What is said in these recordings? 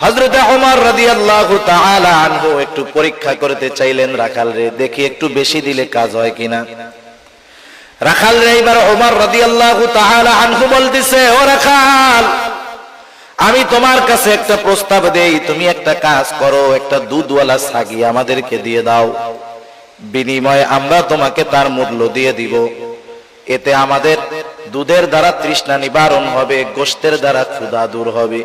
হযরত ওমর রাদিয়াল্লাহু তাআলা আনহু একটু পরীক্ষা করতে চাইলেন রাখাল রে, দেখি একটু বেশি দিলে কাজ হয় কিনা। রাখাল রে এবার ওমর রাদিয়াল্লাহু তাআলা আনহু বলতেছে, ও রাখাল, আমি তোমার কাছে একটা প্রস্তাব দেই, তুমি একটা কাজ করো, একটা দুধওয়ালা ছাগি আমাদেরকে দিয়ে দাও, বিনিময়ে আমরা তোমাকে তার মূল্য দিয়ে দিব। এতে আমাদের দুধের দ্বারা তৃষ্ণা নিবারণ হবে, গোশতের দ্বারা ক্ষুধা দূর হবে।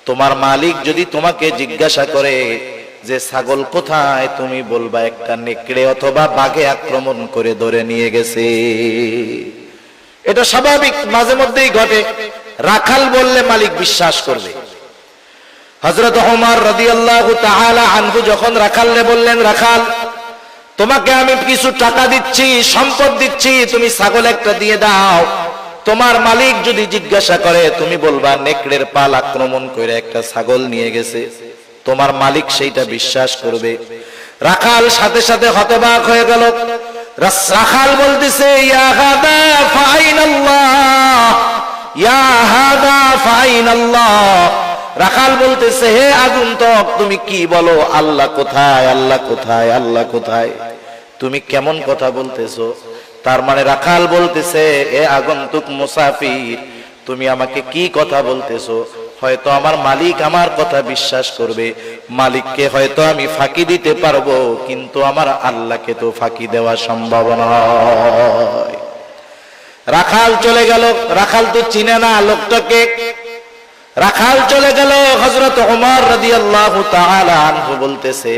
তোমার মালিক যদি তোমাকে জিজ্ঞাসা করে যে ছাগল কোথায়, তুমি বলবা একটা নেকড়ে অথবা বাঘে আক্রমণ করে ধরে নিয়ে গেছে। এটা স্বাভাবিক, মাঝে মধ্যেই ঘটে। রাখাল বললে মালিক বিশ্বাস করবে। হযরত ওমর রাদিয়াল্লাহু তাআলা আনহু যখন রাখালরে বললেন, রাখাল, তোমাকে আমি কিছু টাকা দিচ্ছি, সম্পদ দিচ্ছি, তুমি ছাগল একটা দিয়ে দাও, তোমার মালিক যদি জিজ্ঞাসা করে তুমি বলবা নেকড়ের পাল আক্রমণ করে একটা ছাগল নিয়ে গেছে, তোমার মালিক সেইটা বিশ্বাস করবে। রাখাল সাথে সাথে হতবাক হয়ে গেল। রাখাল বলতেছে, ইয়া হাদা ফাইনাল্লাহ, ইয়া হাদা ফাইনাল্লাহ। রাখাল বলতেছে, হে আগন্তুক, তুমি কি বলো? আল্লাহ কোথায়, আল্লাহ কোথায়, আল্লাহ কোথায়? তুমি কেমন কথা বলতেছো? তার মানে রাখাল বলতেছে, এ আগন্তুক মুসাফির, তুমি আমাকে কি কথা বলতেছো? হয়তো আমার মালিক আমার কথা বিশ্বাস করবে, মালিককে হয়তো আমি ফাঁকি দিতে পারবো, কিন্তু আমার আল্লাহকে তো ফাঁকি দেওয়া সম্ভব নয়। রাখাল চলে গেল। রাখাল তো চিনে না লোকটাকে। রাখাল চলে গেল। হযরত ওমর রাদিয়াল্লাহু তাআলা আনহু বলতেছে,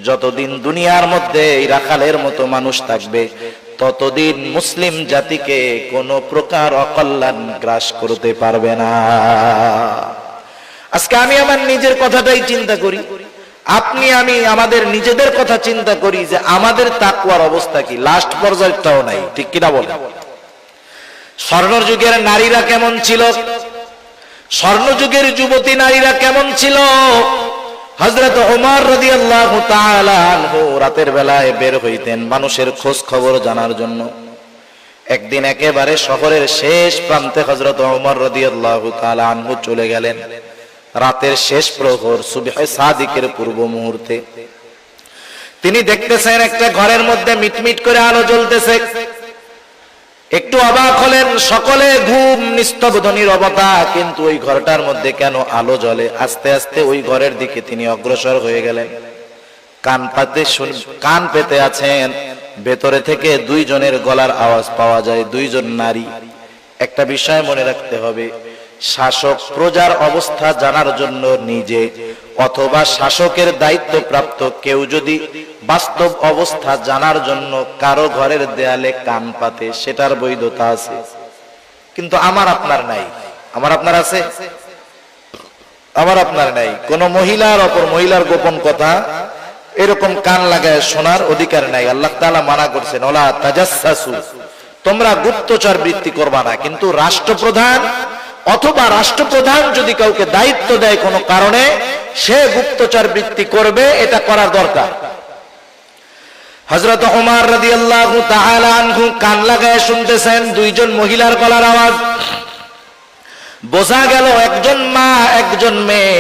যতদিন দুনিয়ার মধ্যে এই রাখালের মতো মানুষ থাকবে, ততদিন মুসলিম জাতিকে কোন প্রকার অকল্যাণ গ্রাস করতে পারবে না। আজকে আমি আমার নিজের কথাটাই চিন্তা করি, আপনি আমি আমাদের নিজেদের কথা চিন্তা করি যে আমাদের তাকওয়ার অবস্থা কি, লাস্ট পর্যায়টাও নাই, ঠিক কিনা বলেন? স্বর্ণযুগের নারীরা কেমন ছিল? স্বর্ণযুগের যুবতী নারীরা কেমন ছিল? হযরত ওমর রাদিয়াল্লাহু তাআলা আনহু রাতের বেলায় বের হইতেন মানুষের খোঁজ খবর জানার জন্য। একদিন একেবারে শহরের শেষ প্রান্তে হযরত ওমর রাদিয়াল্লাহু তাআলা আনহু চলে গেলেন। রাতের শেষ প্রহর, সুবহে সাদিকের পূর্ব মুহূর্তে তিনি দেখতেছেন একটা ঘরের মধ্যে মিটমিট করে আলো জ্বলতেছে। একটু অবাক হলেন, সকলে ঘুম, নিস্তব্ধ নীরবতা, কিন্তু ওই ঘরটার মধ্যে কেন আলো জ্বলে? আস্তে আস্তে ওই ঘরের দিকে তিনি অগ্রসর হয়ে গেলেন। কান পেতে আছেন, ভেতরে থেকে দুইজনের গলার আওয়াজ পাওয়া যায়, দুইজন নারী। একটা বিষয় মনে রাখতে হবে, শাসক প্রজার অবস্থা জানার জন্য নিজে অথবা শাসকের দায়িত্বপ্রাপ্ত কেউ যদি বাস্তব অবস্থা জানার জন্য কারো ঘরের দেয়ালে কান পাতে, সেটার বৈধতা আছে, কিন্তু আমার আপনার নাই। আমার আপনার আছে? আমার আপনার নাই। কোন মহিলার অপর মহিলার গোপন কথা এরকম কান লাগায় শোনার অধিকার নাই। আল্লাহ তাআলা মানা করছেন, ওলা তাজাসসু, তোমরা গুপ্তচর বৃত্তি করবা না। কিন্তু রাষ্ট্রপ্রধান অথবা রাষ্ট্রপ্রধান যদি কাউকে দায়িত্ব দেয় কোনো কারণে, সে গুপ্তচর বৃত্তি করবে, এটা করার দরকার। হযরত ওমর রাদিয়াল্লাহু তাআলা আনহু কান লাগায় শুনতেছেন দুইজন মহিলার গলার আওয়াজ। বোঝা গেল একজন মা, একজন মেয়ে।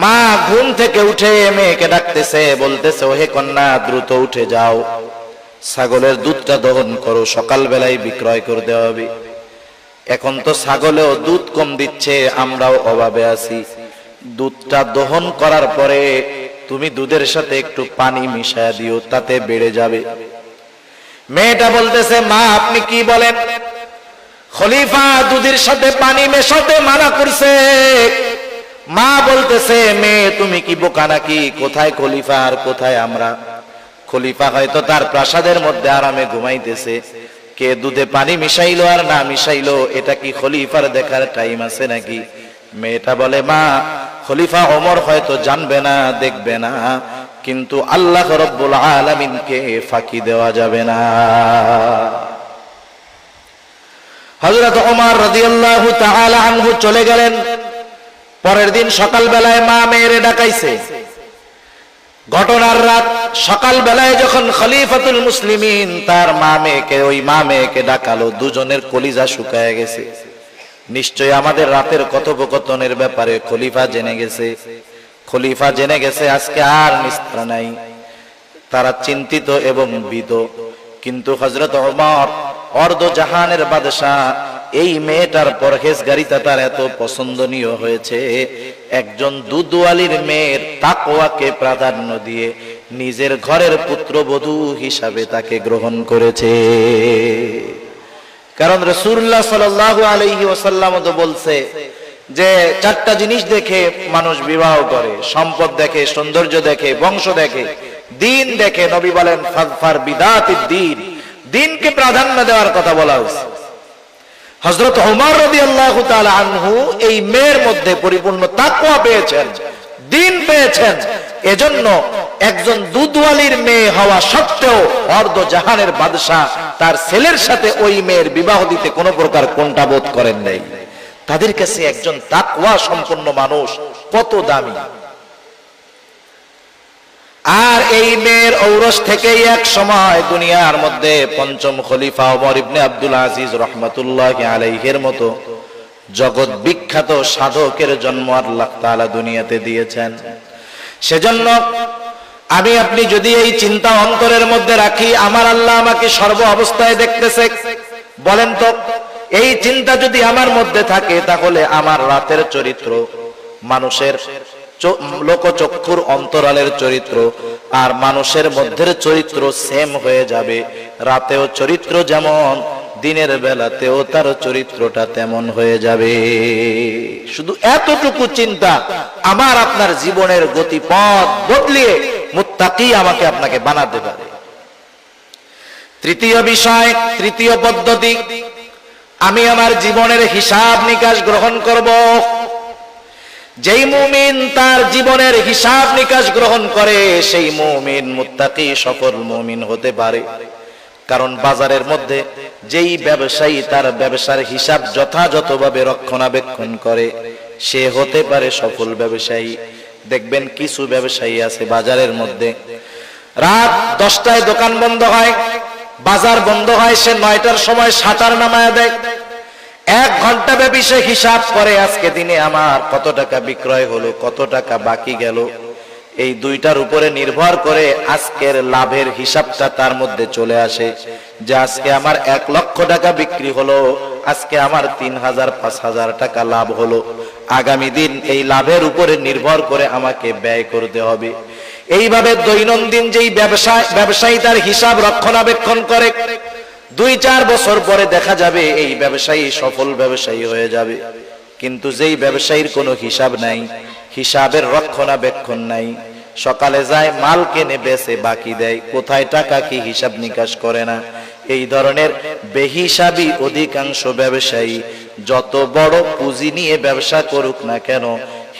মা ঘুম থেকে উঠে মেয়েকে ডাকতেছে, বলতেছে, ওহে কন্যা, দ্রুত উঠে যাও, ছাগলের দুধটা দহন করো, সকাল বেলায় বিক্রয় করতে হবে। এখন তো ছাগলেও দুধ কম দিচ্ছে, আমরাও অভাবে আছি। দুধটা দহন করার পরে তুমি দুধের সাথে একটু পানি মিশায়া দিও, তাতে বেড়ে যাবে। মেয়েটা বলতেছে, মা আপনি কি বলেন? খলিফা দুধের সাথে পানি মেশাতে মানা করছে। মা বলতেছে, মেয়ে তুমি কি বোকা নাকি? কোথায় খলিফা আর কোথায় আমরা? খলিফা হয়তো তার প্রাসাদের মধ্যে আরামে ঘুমাইতেছে, কে দুধে পানি মিশাইলো আর না মিশাইলো এটা কি খলিফার দেখার টাইম আছে নাকি? মেয়েটা বলে, মা খলিফা ওমর হয়তো জানবে না, দেখবে না, কিন্তু আল্লাহ রাব্বুল আলামিনকে ফাঁকি দেওয়া যাবে না। হযরত ওমর রাদিয়াল্লাহু তাআলা আনহু চলে গেলেন। পরের দিন সকাল বেলায় মা মেয়েরে ডাকাইছে। ঘটনার রাত সকাল বেলায় যখন খলিফাতুল মুসলিমিন তার মা মেয়েকে ডাকালো, দুজনের কলিজা শুকায় গেছে। নিশ্চয় আমাদের রাতের কথোপকথনের ব্যাপারে খলিফা জেনে গেছে আজকে আর নিস্তার নাই। তারা চিন্তিত এবং ভীত। কিন্তু হযরত ওমর অর্ধ জাহানের বাদশা, এই মেয়েটার পরহেজগারিতা তার এত পছন্দনীয় হয়েছে, একজন দুধওয়ালির মেয়ের তাকওয়াকে প্রাধান্য দিয়ে নিজের ঘরের পুত্রবধূ হিসাবে তাকে গ্রহণ করেছে। কারণ রাসূলুল্লাহ সাল্লাল্লাহু আলাইহি ওয়াসাল্লাম তো বলছে যে চারটা জিনিস দেখে মানুষ বিবাহ করে, সম্পদ দেখে, সৌন্দর্য দেখে, বংশ দেখে, দিন দেখে। নবী বলেন ফাযফার বিদাতিদ দ্বীন, দ্বীনকে প্রাধান্য দেওয়ার কথা বলা হয়েছে। হযরত ওমর রাদিয়াল্লাহু তাআলা আনহু এই মেয়ের মধ্যে পরিপূর্ণ তাকওয়া পেয়েছেন, দ্বীন পেয়েছেন। এজন্য একজন দুধওয়ালির মেয়ে হওয়া সত্ত্বেও অর্ধ জাহানের বাদশা তার ছেলের সাথে ওই মেয়ের বিবাহ দিতে কোনো প্রকার কোণঠাবোধ করেন নাই। তাদের কাছে একজন তাকওয়া সম্পন্ন মানুষ কত দামি। আর এই মেয়ের ঔরস থেকেই এক সময় দুনিয়ার মধ্যে পঞ্চম খলিফা ওমর ইবনে আব্দুল আজিজ রাহমাতুল্লাহি আলাইহির মতো জগৎ বিখ্যাত সাধকের জন্ম আল্লাহ তাআলা দুনিয়াতে দিয়েছেন। সেজন্য আমি আপনি যদি এই চিন্তা অন্তরের মধ্যে রাখি, আমার আল্লাহ আমাকে সর্ব অবস্থায় দেখতেছে, বলেন তো এই চিন্তা যদি আমার মধ্যে থাকে, তাহলে আমার রাতের চরিত্র, মানুষের লোকচক্ষুর অন্তরালের চরিত্র আর মানুষের মধ্যের চরিত্র সেম হয়ে যাবে। রাতেও চরিত্র যেমন, দিনের বেলাতেও তার চরিত্রটা তেমন হয়ে যাবে। শুধু এতটুকু চিন্তা আমার আপনার জীবনের গতিপথ বদলিয়ে মুত্তাকি আমাকে আপনাকে বানাতে পারে। তৃতীয় বিষয়, তৃতীয় পদ্ধতি, আমি আমার জীবনের হিসাব নিকাশ গ্রহণ করব। যেই মুমিন তার জীবনের হিসাব নিকাশ গ্রহণ করে, সেই মুমিন মুত্তাকি সফল মুমিন হতে পারে। কারণ বাজারের মধ্যে যেই ব্যবসায়ী তার ব্যবসার হিসাব যথাযথভাবে রক্ষণাবেক্ষণ করে, সে হতে পারে সফল ব্যবসায়ী। দেখবেন কিছু ব্যবসায়ী আছে বাজারের মধ্যে, রাত 10টায় দোকান বন্ধ হয়, বাজার বন্ধ হয়, সে 9টার সময় শাটার নামায়া দেয়। 1 ঘন্টা ব্যাপী সে হিসাব করে, আজকে দিনে আমার কত টাকা বিক্রয় হলো, কত টাকা বাকি গেল। এই দুইটার উপরে নির্ভর করে আজকের লাভের হিসাবটা তার মধ্যে চলে আসে, যে আজকে আমার 1 লক্ষ টাকা বিক্রি হলো, আজকে আমার 3000 5000 টাকা লাভ হলো। আগামী দিন এই লাভের উপরে নির্ভর করে আমাকে ব্যয় করতে হবে। এইভাবে দৈনন্দিন যেই ব্যবসায়ী তার হিসাব রক্ষণাবেক্ষণ করে, 2-4 বছর পরে দেখা যাবে এই ব্যবসায়ী সফল ব্যবসায়ী হয়ে যাবে। কিন্তু যেই ব্যবসায়ীর কোনো হিসাব নাই, হিসাবের রক্ষণাবেক্ষণ নাই, সকালে যায় মাল কেনে বেচে বাকি দেয়, কোথায় টাকা কি হিসাব নিকাশ করে না, এই ধরনের বেহিসাবি অধিকাংশ ব্যবসায়ী যত বড় পুঁজি নিয়ে ব্যবসা করুক না কেন,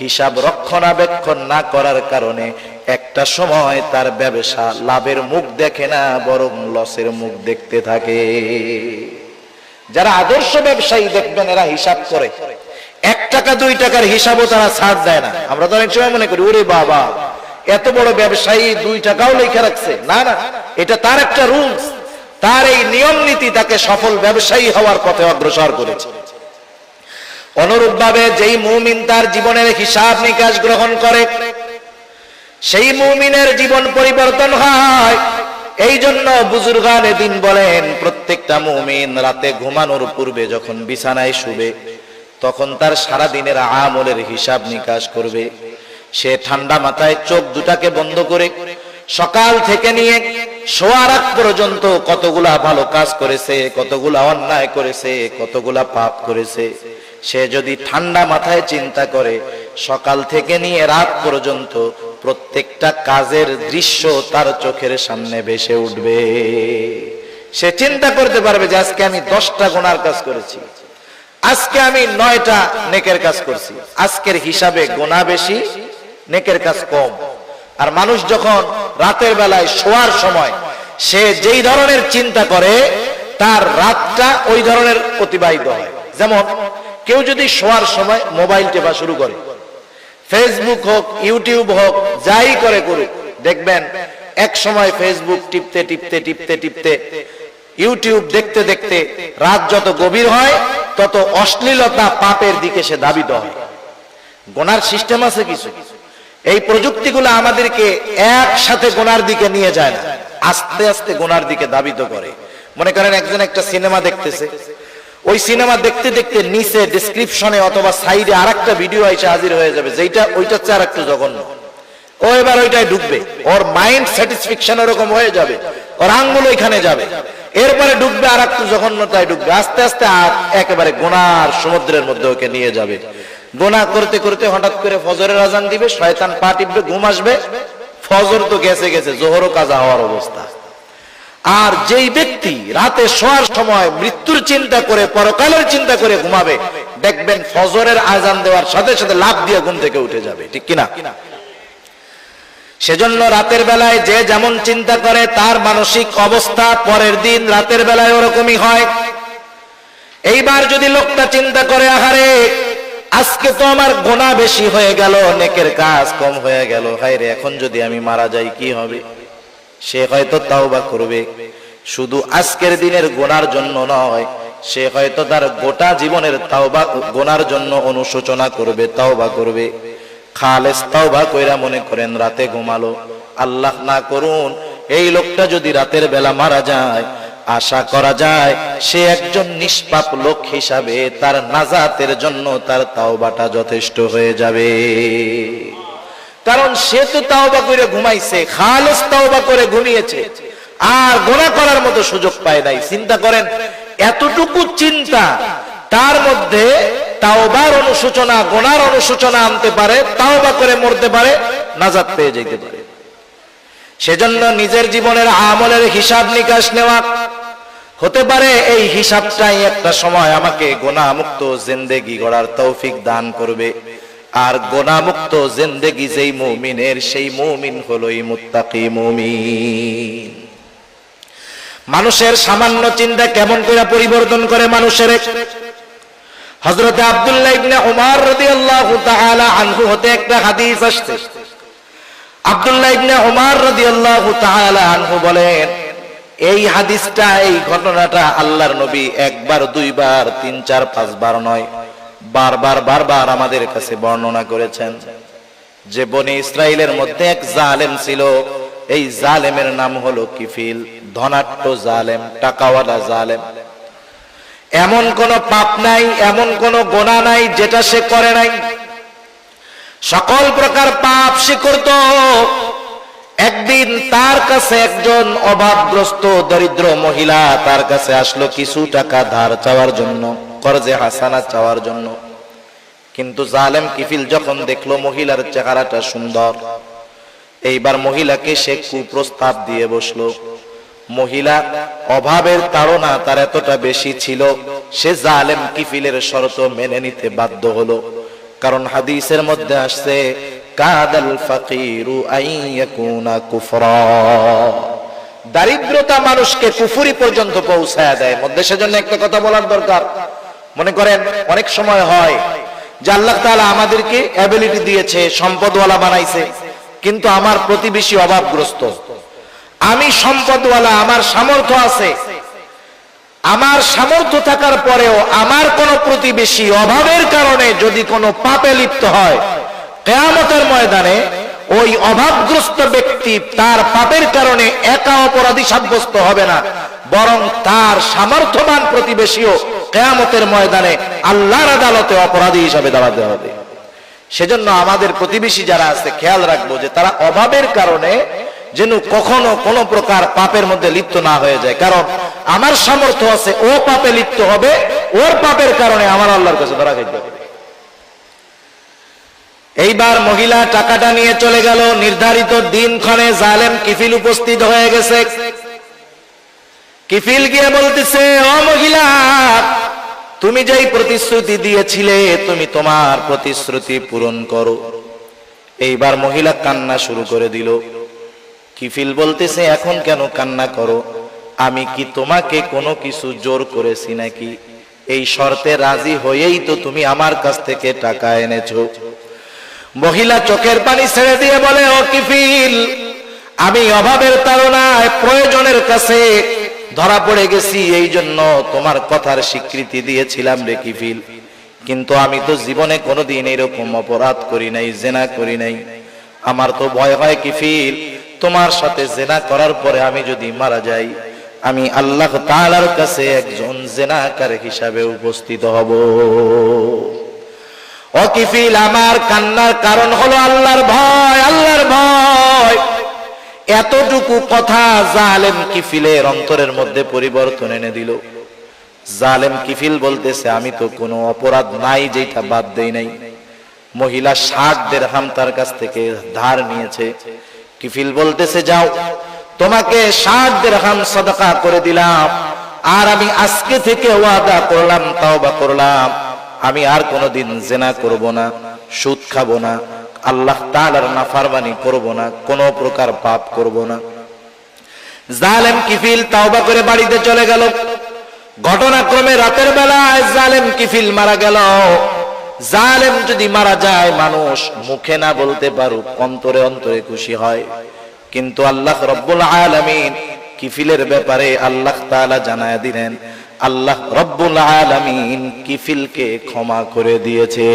হিসাব রক্ষণাবেক্ষণ না করার কারণে একটা সময় তার ব্যবসা লাভের মুখ দেখে না, বরং লসের মুখ দেখতে থাকে। যারা আদর্শ ব্যবসায়ী দেখবেন এরা হিসাব করে, 1 টাকা 2 টাকার হিসাবও তারা ছাড় দেয় না। আমরা তো অনেক সময় মনে করি ওরে বাবা এত বড় ব্যবসায়ী 2 টাকাও লেখা রাখছে, না না, এটা তার একটা রুলস, তার এই নিয়ম নীতি তাকে সফল ব্যবসায়ী হওয়ার পথে অগ্রসর করেছে। অনুরূপভাবে যেই মুমিন তার জীবনের হিসাব নিকাশ গ্রহণ করে, সেই মুমিনের জীবন পরিবর্তন হয়। এই জন্য বুজুর্গানে দিন বলেন, প্রত্যেকটা মুমিন রাতে ঘুমানোর পূর্বে যখন বিছানায় শুবে, তখন তার সারা দিনের আমলের হিসাব নিকাশ করবে। সে ঠান্ডা মাথায় চোখ দুটাকে বন্ধ করে সকাল থেকে নিয়ে শোয়ার আগ পর্যন্ত কতগুলা ভালো কাজ করেছে, কতগুলা অন্যায় করেছে, কতগুলা পাপ করেছে, সে যদি ঠান্ডা মাথায় চিন্তা করে, সকাল থেকে নিয়ে রাত পর্যন্ত প্রত্যেকটা কাজের দৃশ্য তার চোখের সামনে ভেসে উঠবে। সে চিন্তা করতে পারবে যে আজকে আমি 10টা গুনার কাজ করেছি, আজকে আমি 9টা নেকের কাজ করছি। আজকের হিসাবে গুনাহ বেশি, নেকের কাজ কম। আর মানুষ যখন রাতের বেলায় শোয়ার সময় সে যেই ধরনের চিন্তা করে, তার রাতটা ওই ধরনের অতিবাহিত হয়। যেমন কেউ যদি শোয়ার সময় মোবাইল টেপা শুরু করে, ফেসবুক হোক ইউটিউব হোক যাই করে করুক, দেখবেন এক সময় ফেসবুক টিপতে টিপতে টিপতে টিপতে ইউটিউব দেখতে দেখতে রাত যত গভীর হয় তত অশ্লীলতা পাপের দিকে সে ধাবিত হয়। গোনার সিস্টেম আছে কিছু, এই প্রযুক্তিগুলো আমাদেরকে একসাথে গোনার দিকে নিয়ে যায় না, আস্তে আস্তে গোনার দিকে ধাবিত করে। মনে করেন একজন একটা সিনেমা দেখতেছে, ওই সিনেমা দেখতে দেখতে নিচে ডেসক্রিপশনে অথবা সাইডে আরেকটা ভিডিও এসে হাজির হয়ে যাবে, যেটা ওইটার চেয়ে আরেকটু জঘন্য। ও এবার ওইটাই ঢুকবে, ওর মাইন্ড স্যাটিসফ্যাকশন ওরকম হয়ে যাবে, ওর আঙ্গুল ওইখানে যাবে, এরপরে ঢুকবে আর একটু জঘন্যতায় ঢুকবে, আস্তে আস্তে আর একেবারে গোনার সমুদ্রের মধ্যে ওকে নিয়ে যাবে। গোনা করতে করতে হঠাৎ করে ফজরের আজান দিবে, শয়তান পা টিপবে, ঘুম আসবে, ফজর তো গেছে গেছে, জোহরও কাজা হওয়ার অবস্থা। আর যেই ব্যক্তি রাতে শোয়ার সময় মৃত্যুর চিন্তা করে, পরকালের চিন্তা করে ঘুমাবে, দেখবেন ফজরের আজান দেওয়ার সাথে সাথে লাফ দিয়ে ঘুম থেকে উঠে যাবে, ঠিক কিনা? সেজন্য রাতের বেলায় যে যেমন চিন্তা করে তার মানসিক অবস্থা পরের দিন রাতের বেলায় ওরকমই হয়। এইবার যদি লোকটা চিন্তা করে, আহারে আজকে তো আমার গোনা বেশি হয়ে গেল, নেকের কাজ কম হয়ে গেল, হায়রে এখন যদি আমি মারা যাই কি হবে? সে হয়তো তাওবা করবে, শুধু আজকের দিনের গোনার জন্য নয়, সে হয়তো তার গোটা জীবনের তাওবা গোনার জন্য অনুশোচনা করবে, তাওবা করবে। খালেস তাওবা কইরা মনে করেন রাতে ঘুমালো, আল্লাহ না করুন এই লোকটা যদি রাতের বেলা মারা যায়, আশা করা যায় সে একজন নিষ্পাপ লোক হিসাবে তার নাজাতের জন্য তার তাওবাটা যথেষ্ট হয়ে যাবে। কারণ সে তো তাওবা করে ঘুমাইছে, খালেস তাওবা করে ঘুমিয়েছে, আর গোনা করার মতো সুযোগ পায় নাই। চিন্তা করেন এতটুকু চিন্তা তার মধ্যে তাওবার অনুশোচনা, গোনার অনুশোচনা আনতে পারে, তাওবা করে মরতে পারে, নাজাত পেয়ে যেতে পারে। সেজন্য নিজের জীবনের আমলের হিসাব নিকাশ নেওয়া, হতে পারে এই হিসাবটাই একটা সময় আমাকে গোনামুক্ত জিন্দেগি গড়ার তৌফিক দান করবে। আর গোনামুক্ত জিন্দেগি যেই মুমিনের, সেই মুমিন হলোই মুত্তাকি মুমিন। মানুষের সামান্য চিন্তা কেমন করে পরিবর্তন করে মানুষের। হযরত আব্দুল্লাহ ইবনে উমর রাদিয়াল্লাহু তাআলা আনহু হতে একটা হাদিস আসছে। আব্দুল্লাহ ইবনে উমর রাদিয়াল্লাহু তাআলা আনহু বলেন, এই হাদিসটা, এই ঘটনাটা আল্লাহর নবী একবার, দুইবার, 3, 4, 5 বার নয়, বারবার আমাদের কাছে বর্ণনা করেছেন যে বনি ইসরাইলের মধ্যে এক জালেম ছিল। এই জালেমের নাম হলো কিফিল, ধনাঢ্য জালেম, টাকাওয়ালা জালেম। এমন কোন পাপ নাই, এমন কোন গোনা নাই যেটা সে করে নাই, সকল প্রকার পাপ সে করত। একদিন তার কাছে একজন অভাবগ্রস্ত দরিদ্র মহিলা তার কাছে আসলো কিছু টাকা ধার চাওয়ার জন্য, কর্জে হাসানা চাওয়ার জন্য। কিন্তু জালেম কিফিল যখন দেখলো মহিলার চেহারাটা সুন্দর, এইবার মহিলাকে সে কুপ্রস্তাব দিয়ে বসলো। মহিলা অভাবের তাড়না তার এতটা বেশি ছিল, সে জালেম কিফিলের শর্ত মেনে নিতে বাধ্য হলো। কারণ হাদিসের মধ্যে আসছে, কাদাল ফাকিরু আইয়াকুনা কুফরা, দারিদ্রতা মানুষকে কুফরি পর্যন্ত পৌঁছায় দেয় মধ্যে। সেজন্য একটা কথা বলার দরকার। মনে করেন অনেক সময় হয় যে আল্লাহ তাআলা আমাদেরকে অ্যাবিলিটি দিয়েছে, সম্পদওয়ালা বানাইছে, কিন্তু আমার প্রতিবেশী অভাবগ্রস্ত। আমি সম্পদওয়ালা, আমার সামর্থ্য আছে, আমার সামর্থ্য থাকার পরেও আমার কোন প্রতিবেশী অভাবের কারণে যদি কোনো পাপে লিপ্ত হয়, কিয়ামতের ময়দানে ওই অভাবগ্রস্ত ব্যক্তি তার পাপের কারণে একা অপরাধী সাব্যস্ত হবে না, বরং তার সামর্থ্যবান প্রতিবেশীও কিয়ামতের ময়দানে আল্লাহর আদালতে অপরাধী হিসাবে দাঁড়াতে হবে। সেজন্য আমাদের প্রতিবেশী যারা আছে খেয়াল রাখবো যে তারা অভাবের কারণে যেন কখনো কোনো প্রকার পাপের মধ্যে লিপ্ত না হয়ে যায়। কারণ আমার সামর্থ্য আছে, ও পাপে লিপ্ত হবে, ওর পাপের কারণে আমার আল্লাহর কাছে ধরা খাইতে হবে। এইবার মহিলা টাকাটা নিয়ে চলে গেল। নির্ধারিত দিনক্ষণে জালেম কিফিল উপস্থিত হয়ে গেছে। কিফিল গিয়ে বলতেছে, ও মহিলা, তুমি যেই প্রতিশ্রুতি দিয়েছিলে তুমি তোমার প্রতিশ্রুতি পূরণ করো। এইবার মহিলা কান্না শুরু করে দিল। কিফিল বলতেছে, এখন কেন কান্না করো? আমি কি তোমাকে কোনো কিছু জোর করেছি নাকি? এই শর্তে রাজি হয়েই তো তুমি আমার কাছ থেকে টাকা এনেছো। মহিলা চোখের পানি ছেড়ে দিয়ে বলে, ও কিফিল, আমি অভাবের তাড়নায় প্রয়োজনের কাছে ধরা পড়ে গেছি, এই জন্য তোমার কথার স্বীকৃতি দিয়েছিলাম রে কিফিল, কিন্তু আমি তো জীবনে কোনোদিন এরকম অপরাধ করি নাই, জেনা করি নাই। আমার তো ভয় হয় কিফিল, তোমার সাথে জেনা করার পরে আমি যদি মারা যাই, আমি আল্লাহ তাআলার কাছে একজন জেনাকার হিসাবে উপস্থিত হব। ও কিফিল, আমার কান্নার কারণ হলো আল্লাহর ভয়, আল্লাহর ভয়। এতটুকু কথা জালেম কিফিলের অন্তরের মধ্যে পরিবর্তন এনে দিল। জালেম কিফিল বলতেছে, আমি তো কোনো অপরাধ নাই যেটা বাদ দেই নাই। মহিলা 60 দিরহাম তার কাছ থেকে ধার নিয়েছে। কিফিল বলতেছে, যাও, তোমাকে 60 দিরহাম সাদাকা করে দিলাম, আর আমি আজকে থেকে ওয়াদা করলাম, তাওবা করলাম, আমি আর কোনোদিন জিনা করব না, সুদ খাবো না, আল্লাহ তাআলার নাফরমানি করব না, কোনো প্রকার পাপ করব না। জালেম কিফিল তাওবা করে বাড়িতে চলে গেল। ঘটনাক্রমে রাতের বেলায় জালেম কিফিল মারা গেল। জালেম যদি মারা যায়, মানুষ মুখে না বলতে পারুক, অন্তরে অন্তরে খুশি হয়, কিন্তু আল্লাহ রব্বুল আলামিন কিফিলের ব্যাপারে আল্লাহ তাআলা জানায়া দিলেন, আল্লাহ রব্বুল আলামিন কিফিলকে ক্ষমা করে দিয়েছে।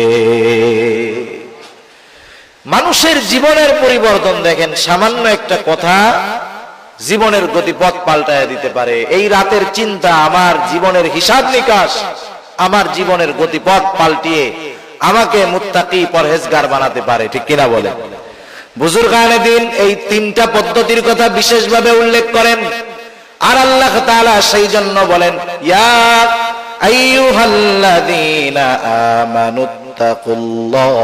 মানুষের জীবনের পরিবর্তন দেখেন, সামান্য একটা কথা জীবনের গতিপথ পাল্টায় দিতে পারে। এই রাতের চিন্তা আমার জীবনের হিসাব নিকাশ, আমার জীবনের গতিপথ পাল্টিয়ে আমাকে মুত্তাকি পরহেজগার বানাতে পারে, ঠিক কিনা বলে? বুজুর্গানে দিন এই 3টা পদ্ধতির কথা বিশেষভাবে উল্লেখ করেন, আর আল্লাহ তাআলা সেই জন্য বলেন, ইয়া আইয়ুহাল্লাযীনা আমানুত্তাকুল্লাহ,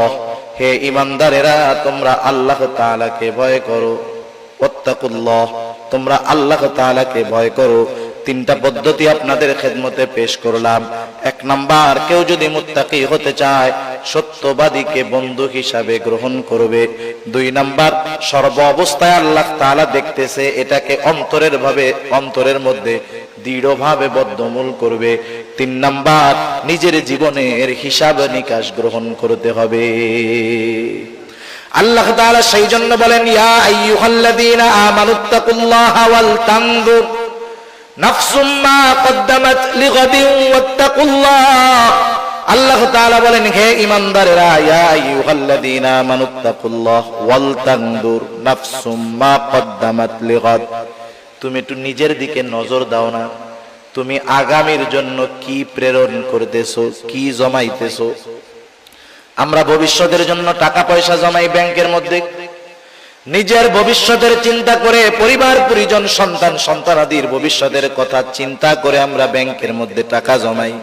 হে ঈমানদারেরা, তোমরা আল্লাহ তাআলাকে ভয় করো। ওয়াত্তাকুল্লাহ, তোমরা আল্লাহ তাআলাকে ভয় করো। 3টা পদ্ধতি আপনাদের খেদমতে পেশ করলাম। 1 নাম্বার, কেউ যদি মুত্তাকি হতে চায়, সত্যবাদীকে বন্ধু হিসাবে গ্রহণ করবে। 2 নাম্বার, সর্ব অবস্থায় আল্লাহ তাআলা দেখতেছে, এটাকে অন্তরের মধ্যে দৃঢ়ভাবে বদ্ধমূল করবে। 3 নাম্বার, নিজের জীবনের হিসাব নিকাশ গ্রহণ করতে হবে। আল্লাহ তাআলা সেই জন্য বলেন, ইয়া আইয়ুহাল্লাযীনা আমানুত্তাকুল্লাহা ওয়াল তানজুর নাফসুম মা কদ্দামাত লিগাদিন ওয়াত্তাকুল্লাহ। আল্লাহ তাআলা বলেন, হে ঈমানদারেরা, ইয়া আইয়ুহাল্লাযীনা আমানুত্তাকুল্লাহ ওয়াল তানজুর নাফসুম মা কদ্দামাত লিগাদ। তুমি একটু নিজের দিকে নজর দাও না, তুমি আগামীর জন্য কি প্রেরণ করতেছো, কি জমাইতেছো। আমরা ভবিষ্যতের জন্য টাকা পয়সা জমাই ব্যাংকের মধ্যে, নিজের ভবিষ্যতের চিন্তা করে, পরিবার পরিজন সন্তান সন্তানাদির ভবিষ্যতের কথা চিন্তা করে আমরা ব্যাংকের মধ্যে টাকা জমাই।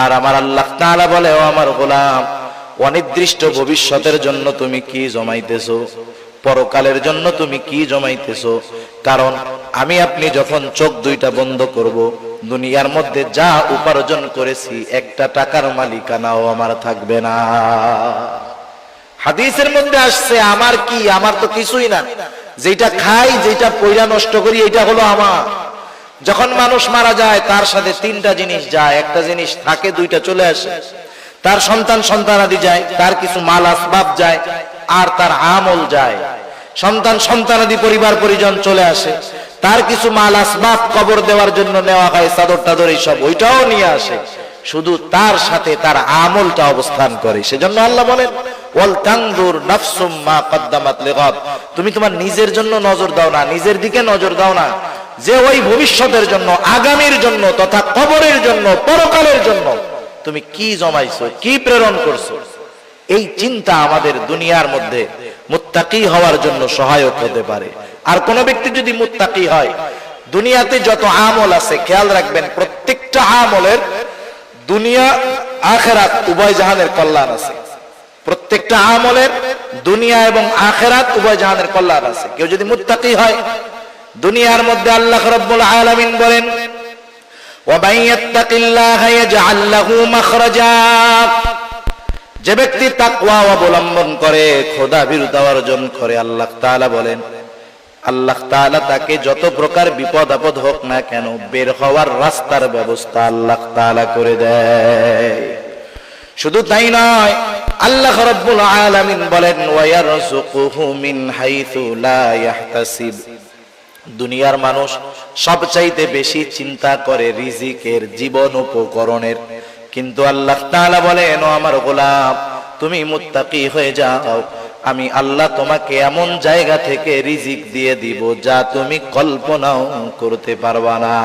আর আমার আল্লাহ তাআলা বলে, ও আমার গোলাম, অনির্দিষ্ট ভবিষ্যতের জন্য তুমি কি জমাইতেছো, পরকালের জন্য তুমি কি জমাইতেছো। কারণ আমি আপনি যখন চোখ 2টা বন্ধ করব, দুনিয়ার মধ্যে যা উপার্জন করেছি, একটা টাকার মালিকানাও আমার থাকবে না। হাদিসের মধ্যে আসছে, আমার কি, আমার তো কিছুই না, যেটা খাই, যেটা পয়সা নষ্ট করি, এটা হলো আমার। যখন মানুষ মারা যায়, তার সাথে 3টা জিনিস যায়, একটা জিনিস থাকে, 2টা চলে আসে। তার সন্তান সন্তানাদি যায়, তার কিছু মাল আসবাব যায়, আর তার আমল যায়। সন্তান সন্তানাদি পরিবার পরিজন চলে আসে, তার কিছু মাল আসবাব কবর দেওয়ার জন্য নেওয়া হয়, চাদর টাদর এইসব, ওইটাও নিয়ে আসে। শুধু তার সাথে তার আমলটা অবস্থান করে। সেজন্য আল্লাহ বলেন, ওয়াল তানজুর নাফসুম মা কদ্দামাত লিগাদ। তুমি তোমার নিজের জন্য নজর দাও না, নিজের দিকে নজর দাও না, যে ওই ভবিষ্যতের জন্য, আগামীর জন্য, তথা কবরের জন্য, পরকালের জন্য তুমি কি জমাইছো, কি প্রেরণ করছো। এই চিন্তা আমাদের দুনিয়ার মধ্যে মুত্তাকি হওয়ার জন্য সহায়ক হতে পারে। আর কোন ব্যক্তি যদি মুত্তাকি হয়, দুনিয়াতে যত আমল আছে, খেয়াল রাখবেন, প্রত্যেকটা আমলের দুনিয়া আখিরাত উভয় জাহানের কল্যাণ আছে। প্রত্যেকটা আমলের দুনিয়া এবং আখিরাত উভয় জাহানের কল্যাণ আছে। কেউ যদি মুত্তাকি হয়, দুনিয়ার মধ্যে আল্লাহ রাব্বুল আলামিন বলেন, ওয়া মাইয়াত্তাকিল্লাহা ইয়াজআল লাহু মাখরাজা। যে ব্যক্তি তাকওয়া অবলম্বন করে, খোদা ভীরুতা অর্জন করে, আল্লাহ তাআলা বলেন, আল্লাহ তাআলা তাকে যত প্রকার বিপদ আপদ হোক না কেন, বের হওয়ার রাস্তার ব্যবস্থা আল্লাহ তাআলা করে দেয়। শুধু তাই নয়, আল্লাহ রাব্বুল আলামিন বলেন, ওয়া ইয়ারযুকুহু মিন হাইথু লা ইয়াহতাসিব। দুনিয়ার মানুষ সবচাইতে বেশি চিন্তা করে রিজিকের, জীবন উপকরণের, কিন্তু আল্লাহ তাআলা বলেন, ও আমার গোলাম, তুমি মুত্তাকি হয়ে যাও, আমি আল্লাহ তোমাকে এমন জায়গা থেকে রিজিক দিয়ে দিব যা তুমি কল্পনাও করতে পারবা না।